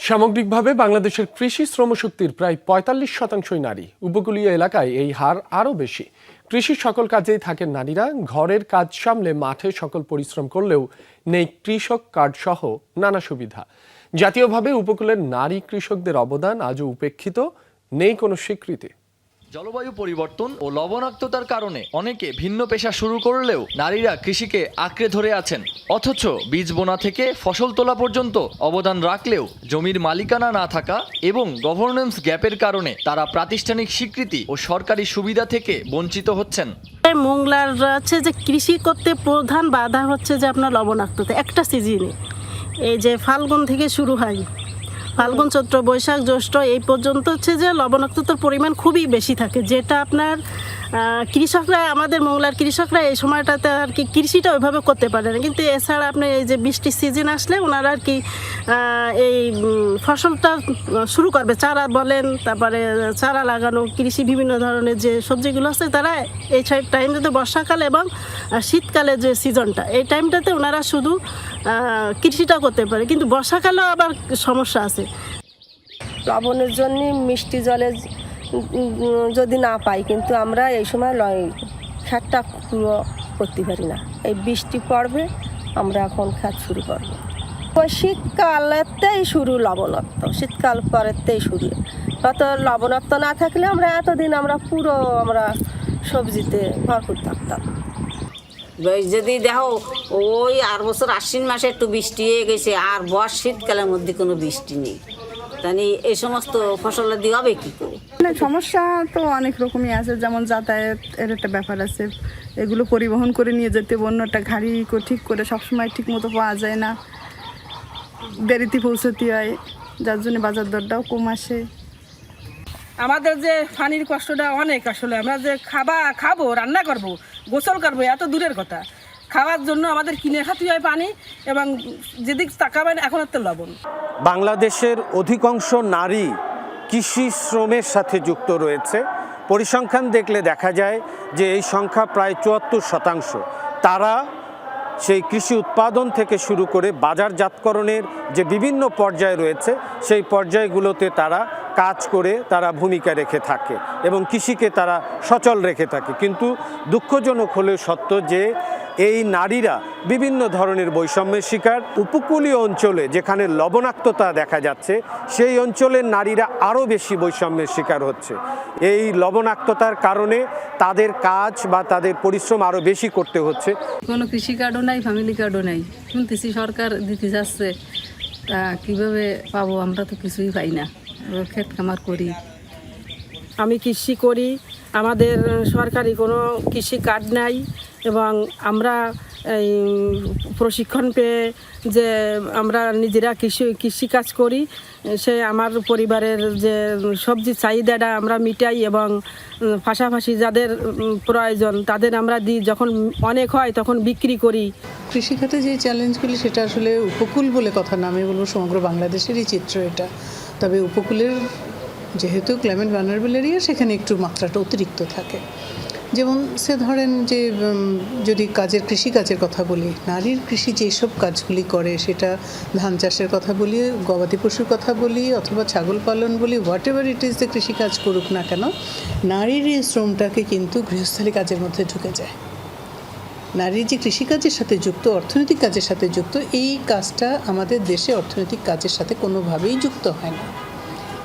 সামগ্রিকভাবে বাংলাদেশের কৃষি শ্রমশক্তির প্রায় ৪৫% নারী। উপকূলীয় এলাকায় এই হার আরও বেশি। কৃষির সকল কাজেই থাকেন নারীরা। ঘরের কাজ সামলে মাঠে সকল পরিশ্রম করলেও নেই কৃষক কার্ড সহ নানা সুবিধা। জাতীয়ভাবে উপকূলের নারী কৃষকদের অবদান আজও উপেক্ষিত, নেই কোনো স্বীকৃতি। জলবায়ু পরিবর্তন ও লবণাক্ততার কারণে অনেকে ভিন্ন পেশা শুরু করলেও নারীরা কৃষিকে আঁকড়ে ধরে আছেন। অথচ বীজ বোনা থেকে ফসল তোলা পর্যন্ত অবদান রাখলেও জমির মালিকানা না থাকা এবং গভর্নেন্স গ্যাপের কারণে তারা প্রাতিষ্ঠানিক স্বীকৃতি ও সরকারি সুবিধা থেকে বঞ্চিত হচ্ছেন। মোংলার আছে যে কৃষি করতে প্রধান বাধা হচ্ছে যে আপনার লবণাক্ততা। একটা সিজনে এই যে ফাল্গুন থেকে শুরু হয়, ফাল্গুন চৈত্র বৈশাখ জ্যৈষ্ঠ এই পর্যন্ত হচ্ছে যে লবণাক্ততার পরিমাণ খুবই বেশি থাকে, যেটা আপনার কৃষকরা, আমাদের মোংলার কৃষকরা এই সময়টাতে আর কি কৃষিটা ওইভাবে করতে পারে না। কিন্তু এছাড়া আপনি এই যে বৃষ্টির সিজন আসলে ওনারা আর কি এই ফসলটা শুরু করবে, চারা বলেন, তারপরে চারা লাগানো, কৃষি বিভিন্ন ধরনের যে সবজিগুলো আছে তারা এই টাইমটাতে বর্ষাকালে এবং শীতকালে যে সিজনটা এই টাইমটাতে ওনারা শুধু কৃষিটা করতে পারে। কিন্তু বর্ষাকালেও আবার সমস্যা আছে। লবণের জন্য মিষ্টি জলে যদি না পাই, কিন্তু আমরা এই সময় খাতটা পুরো করতে পারি না। এই বৃষ্টি পড়বে, আমরা এখন খাত শুরু করবো। ওই শীতকালেতেই শুরু লবণাক্ত, শীতকাল পরেতেই শুরু। অত লবণাক্ত না থাকলে আমরা এতদিন আমরা সবজিতে ভরপুর থাকতাম। যদি দেখো ওই আর বছর আশ্বিন মাসে একটু বৃষ্টি হয়ে গেছে, আর শীতকালের মধ্যে কোনো বৃষ্টি নেই, তাই এই সমস্ত ফসলের দিয়ে হবে কি করে? সমস্যা তো অনেক রকমই আছে, যেমন যাতায়াত এর একটা ব্যাপার আছে, এগুলো পরিবহন করে নিয়ে যেতে অন্যটা গাড়ি ঠিক করে সবসময় ঠিক মতো পাওয়া যায় না, দেরিতে পৌঁছতে হয়, যার জন্য বাজার দরটাও কম আসে। আমাদের যে পানির কষ্টটা অনেক, আসলে আমরা যে খাবো, রান্না করব, গোসল করবো, এত দূরের কথা। খাওয়ার জন্য আমাদের কিনে খাতে হয় পানি, এবং যেদিক তাকাবেন এখন তো লবণ। বাংলাদেশের অধিকাংশ নারী কৃষি শ্রমের সাথে যুক্ত রয়েছে। পরিসংখ্যান দেখলে দেখা যায় যে এই সংখ্যা প্রায় ৭৪%। তারা সেই কৃষি উৎপাদন থেকে শুরু করে বাজারজাতকরণের যে বিভিন্ন পর্যায় রয়েছে সেই পর্যায়গুলোতে তারা কাজ করে তারা ভূমিকা রেখে থাকে এবং কৃষিকে তারা সচল রেখে থাকে। কিন্তু দুঃখজনক হলেও সত্য যে এই নারীরা বিভিন্ন ধরনের বৈষম্যের শিকার। উপকূলীয় অঞ্চলে যেখানে লবণাক্ততা দেখা যাচ্ছে সেই অঞ্চলের নারীরা আরও বেশি বৈষম্যের শিকার হচ্ছে। এই লবণাক্ততার কারণে তাদের কাজ বা তাদের পরিশ্রম আরও বেশি করতে হচ্ছে। কোনো কৃষি কার্ডও নাই, ফ্যামিলি কার্ডও নাই, শুনতেছি সরকার দিতে যাচ্ছে, তা কীভাবে পাবো? আমরা তো কিছুই পাই না, ক্ষেত খামার করি। আমি কৃষি করি, আমাদের সরকারি কোনো কৃষি কার্ড নাই, এবং আমরা এই প্রশিক্ষণ পেয়ে যে আমরা নিজেরা কৃষিকাজ করি, সে আমার পরিবারের যে সবজি চাহিদাটা আমরা মিটাই, এবং পাশাপাশি যাদের প্রয়োজন তাদের আমরা দিই, যখন অনেক হয় তখন বিক্রি করি। কৃষিখাতে যে চ্যালেঞ্জগুলি সেটা আসলে উপকূল বলে কথা না, আমি বলবো সমগ্র বাংলাদেশেরই চিত্র এটা। তবে উপকূলের যেহেতু ক্লাইমেট ভালনারেবল এরিয়া, সেখানে একটু মাত্রাটা অতিরিক্ত থাকে। যেমন ধরেন যে যদি কৃষিকাজের কথা বলি, নারীর কৃষি যেসব কাজগুলি করে, সেটা ধান চাষের কথা বলি, গবাদি পশুর কথা বলি, অথবা ছাগল পালন বলি, হোয়াট এভার ইট ইজ যে কৃষিকাজ করুক না কেন, নারীর এই শ্রমটাকে কিন্তু গৃহস্থালী কাজের মধ্যে ঢুকে যায়। নারীর যে কৃষিকাজের সাথে যুক্ত, অর্থনৈতিক কাজের সাথে যুক্ত, এই কাজটা আমাদের দেশে অর্থনৈতিক কাজের সাথে কোনোভাবেই যুক্ত হয় না,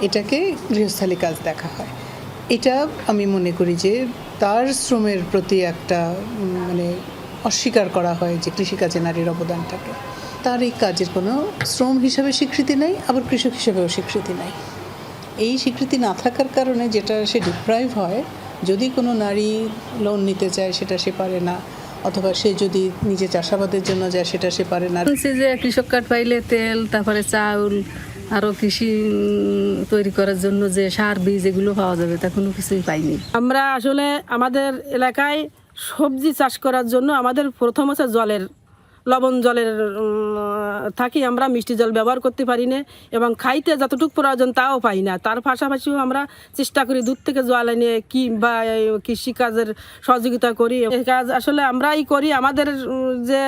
এটাকে গৃহস্থালী কাজ দেখা হয়। এটা আমি মনে করি যে তার শ্রমের প্রতি একটা অস্বীকার করা হয় যে কৃষিকাজে নারীর অবদানটাকে। তার এই কাজের কোনো শ্রম হিসাবে স্বীকৃতি নেই, আবার কৃষক হিসেবেও স্বীকৃতি নেই। এই স্বীকৃতি না থাকার কারণে যেটা সে ডিপ্রাইভ হয়, যদি কোনো নারী লোন নিতে চায় সেটা সে পারে না, অথবা সে যদি নিজে চাষাবাদের জন্য যায় সেটা সে পারে না। যে কৃষক কার্ড পাইলে তেল, তারপরে চাউল, আরও কৃষি তৈরি করার জন্য যে সার বীজ এগুলো পাওয়া যাবে, তা কোনো কিছুই পাইনি। আমরা আসলে আমাদের এলাকায় সবজি চাষ করার জন্য আমাদের প্রথম হচ্ছে জলের লবণ জলের থাকি আমরা মিষ্টি জল ব্যবহার করতে পারি না এবং খাইতে যতটুকু প্রয়োজন তাও পাই না। তার পাশাপাশিও আমরা চেষ্টা করি দূর থেকে জল এনে কি বা কৃষিকাজের সহযোগিতা করি। এই কাজ আসলে আমরাই করি, আমাদের যে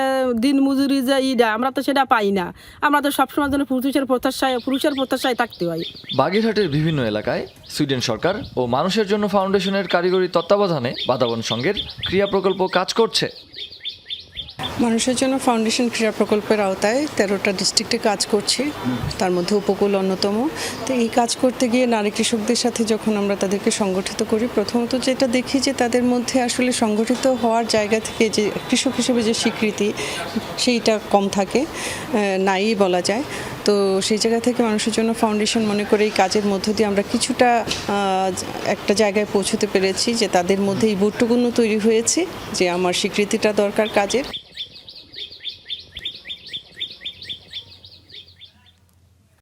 দিন মজুরি যে ইটা আমরা তো সেটা পাই না, আমরা তো সবসময় জন্য পুরুষের প্রত্যাশায় থাকতে হয়। বাগেরহাটের বিভিন্ন এলাকায় সুইডেন সরকার ও মানুষের জন্য ফাউন্ডেশনের কারিগরি তত্ত্বাবধানে বাতাবন সংঘের ক্রিয়া প্রকল্প কাজ করছে। মানুষের জন্য ফাউন্ডেশন ক্রীড়া প্রকল্পের আওতায় 13টা ডিস্ট্রিক্টে কাজ করছি, তার মধ্যে উপকূল অন্যতম। তো এই কাজ করতে গিয়ে নারী কৃষকদের সাথে যখন আমরা তাদেরকে সংগঠিত করি, প্রথমত যেটা দেখি যে তাদের মধ্যে আসলে সংগঠিত হওয়ার জায়গা থেকে যে কৃষক হিসেবে যে স্বীকৃতি সেইটা কম থাকে, নাই বলা যায়। তো সেই জায়গা থেকে মানুষের জন্য ফাউন্ডেশন মনে করে এই কাজের মধ্য দিয়ে আমরা কিছুটা একটা জায়গায় পৌঁছতে পেরেছি যে তাদের মধ্যে এই বোধটুকুনো তৈরি হয়েছে যে আমার স্বীকৃতিটা দরকার কাজের।